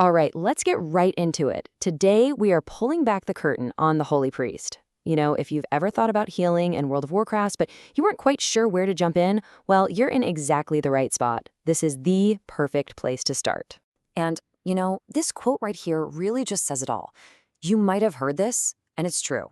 All right, let's get right into it. Today, we are pulling back the curtain on the Holy Priest. If you've ever thought about healing in World of Warcraft, but you weren't quite sure where to jump in, well, you're in exactly the right spot. This is the perfect place to start. And this quote right here really just says it all. You might have heard this, and it's true.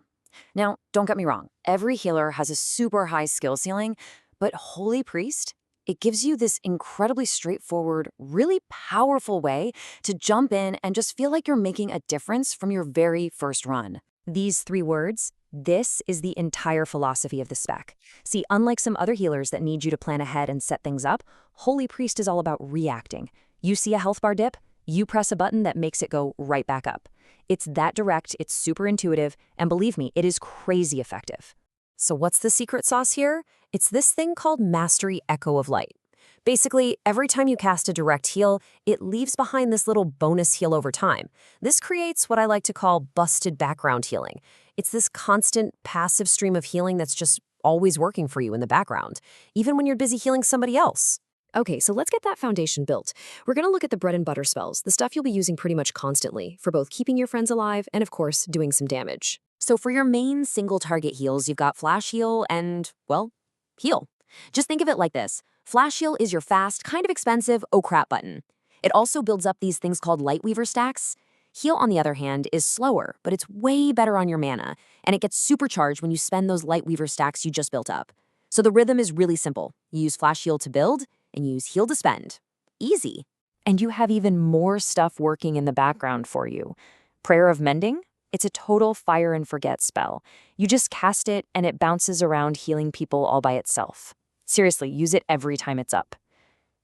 Now, don't get me wrong, every healer has a super high skill ceiling, but Holy Priest, it gives you this incredibly straightforward, really powerful way to jump in and just feel like you're making a difference from your very first run. These three words, this is the entire philosophy of the spec. See, unlike some other healers that need you to plan ahead and set things up, Holy Priest is all about reacting. You see a health bar dip, you press a button that makes it go right back up. It's that direct, it's super intuitive, and believe me, it is crazy effective. So what's the secret sauce here? It's this thing called Mastery Echo of Light. Basically, every time you cast a direct heal, it leaves behind this little bonus heal over time. This creates what I like to call busted background healing. It's this constant, passive stream of healing that's just always working for you in the background, even when you're busy healing somebody else. Okay, so let's get that foundation built. We're going to look at the bread and butter spells, the stuff you'll be using pretty much constantly, for both keeping your friends alive and, of course, doing some damage. So for your main single target heals, you've got Flash Heal and, well, Heal. Just think of it like this. Flash Heal is your fast, kind of expensive, oh crap button. It also builds up these things called Lightweaver stacks. Heal, on the other hand, is slower, but it's way better on your mana, and it gets supercharged when you spend those Lightweaver stacks you just built up. So the rhythm is really simple. You use Flash Heal to build, and you use Heal to spend. Easy. And you have even more stuff working in the background for you. Prayer of Mending? It's a total fire and forget spell. You just cast it, and it bounces around healing people all by itself. Seriously, use it every time it's up.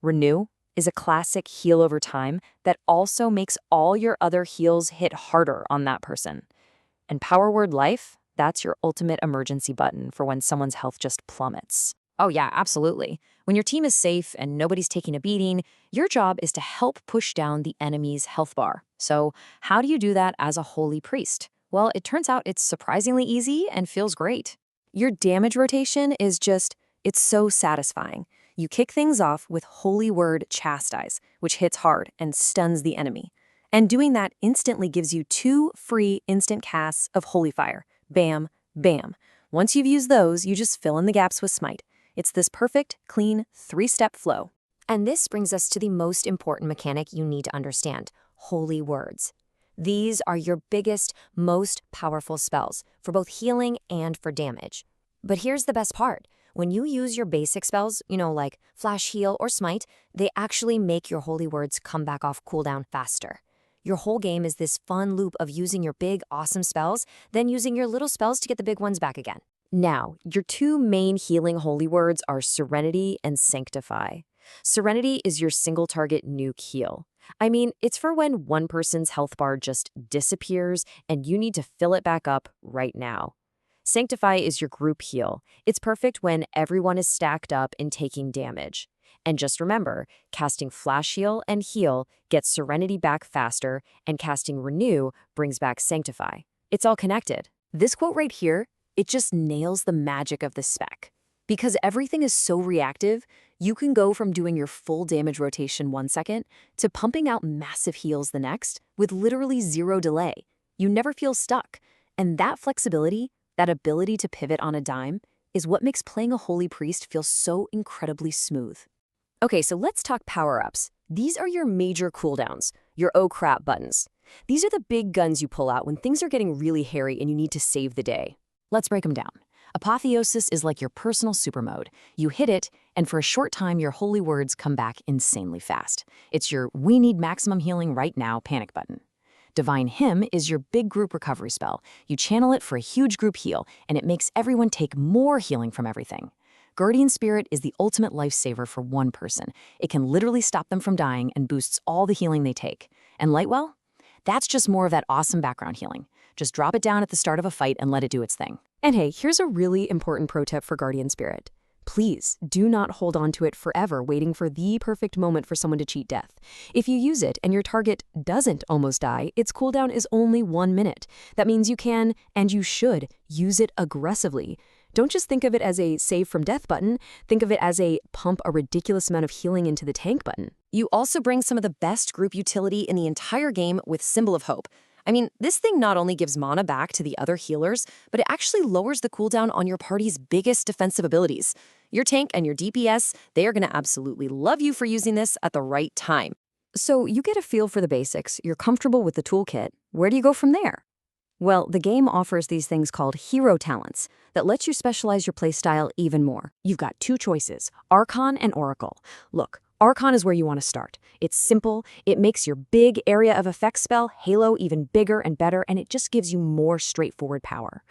Renew is a classic heal over time that also makes all your other heals hit harder on that person. And Power Word Life, that's your ultimate emergency button for when someone's health just plummets. Oh yeah, absolutely. When your team is safe and nobody's taking a beating, your job is to help push down the enemy's health bar. So how do you do that as a Holy Priest? Well, it turns out it's surprisingly easy and feels great. Your damage rotation is it's so satisfying. You kick things off with Holy Word Chastise, which hits hard and stuns the enemy. And doing that instantly gives you 2 free instant casts of Holy Fire. Bam, bam. Once you've used those, you just fill in the gaps with Smite. It's this perfect, clean, 3-step flow. And this brings us to the most important mechanic you need to understand, Holy Words. These are your biggest, most powerful spells for both healing and for damage. But here's the best part. When you use your basic spells, like Flash Heal or Smite, they actually make your Holy Words come back off cooldown faster. Your whole game is this fun loop of using your big, awesome spells, then using your little spells to get the big ones back again. Now, your 2 main healing Holy Words are Serenity and Sanctify. Serenity is your single target nuke heal. I mean, it's for when one person's health bar just disappears and you need to fill it back up right now. Sanctify is your group heal. It's perfect when everyone is stacked up and taking damage. And just remember, casting Flash Heal and Heal gets Serenity back faster, and casting Renew brings back Sanctify. It's all connected. This quote right here, it just nails the magic of the spec. Because everything is so reactive, you can go from doing your full damage rotation 1 second to pumping out massive heals the next with literally 0 delay. You never feel stuck. And that flexibility, that ability to pivot on a dime, is what makes playing a Holy Priest feel so incredibly smooth. Okay, so let's talk power-ups. These are your major cooldowns, your oh crap buttons. These are the big guns you pull out when things are getting really hairy and you need to save the day. Let's break them down. Apotheosis is like your personal super mode. You hit it, and for a short time, your Holy Words come back insanely fast. It's your we need maximum healing right now panic button. Divine Hymn is your big group recovery spell. You channel it for a huge group heal, and it makes everyone take more healing from everything. Guardian Spirit is the ultimate lifesaver for one person. It can literally stop them from dying and boosts all the healing they take. And Lightwell? That's just more of that awesome background healing. Just drop it down at the start of a fight and let it do its thing. And hey, here's a really important pro tip for Guardian Spirit. Please do not hold on to it forever waiting for the perfect moment for someone to cheat death. If you use it and your target doesn't almost die, its cooldown is only 1 minute. That means you can, and you should, use it aggressively. Don't just think of it as a save from death button, think of it as a pump a ridiculous amount of healing into the tank button. You also bring some of the best group utility in the entire game with Symbol of Hope. I mean, this thing not only gives mana back to the other healers, but it actually lowers the cooldown on your party's biggest defensive abilities. Your tank and your DPS, they are going to absolutely love you for using this at the right time. So you get a feel for the basics, you're comfortable with the toolkit. Where do you go from there? Well, the game offers these things called hero talents that lets you specialize your playstyle even more. You've got two choices, Archon and Oracle. Look, Archon is where you want to start. It's simple, it makes your big area of effect spell, Halo, even bigger and better, and it just gives you more straightforward power.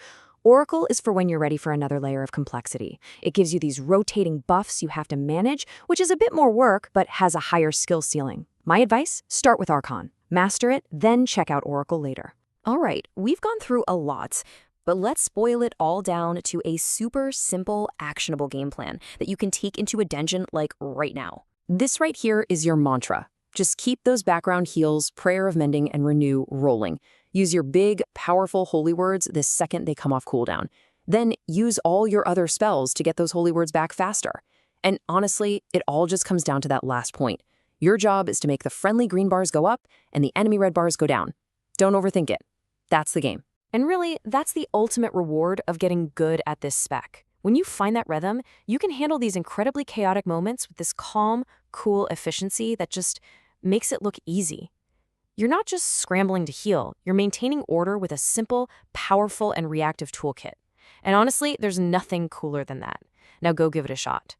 Oracle is for when you're ready for another layer of complexity. It gives you these rotating buffs you have to manage, which is a bit more work, but has a higher skill ceiling. My advice? Start with Archon. Master it, then check out Oracle later. All right, we've gone through a lot, but let's boil it all down to a super simple, actionable game plan that you can take into a dungeon like right now. This right here is your mantra. Just keep those background heals, Prayer of Mending, and Renew rolling. Use your big, powerful holy words the second they come off cooldown. Then use all your other spells to get those holy words back faster. And honestly, it all just comes down to that last point. Your job is to make the friendly green bars go up and the enemy red bars go down. Don't overthink it. That's the game. And really, that's the ultimate reward of getting good at this spec. When you find that rhythm, you can handle these incredibly chaotic moments with this calm, cool efficiency that just makes it look easy. You're not just scrambling to heal, you're maintaining order with a simple, powerful, and reactive toolkit. And honestly, there's nothing cooler than that. Now go give it a shot.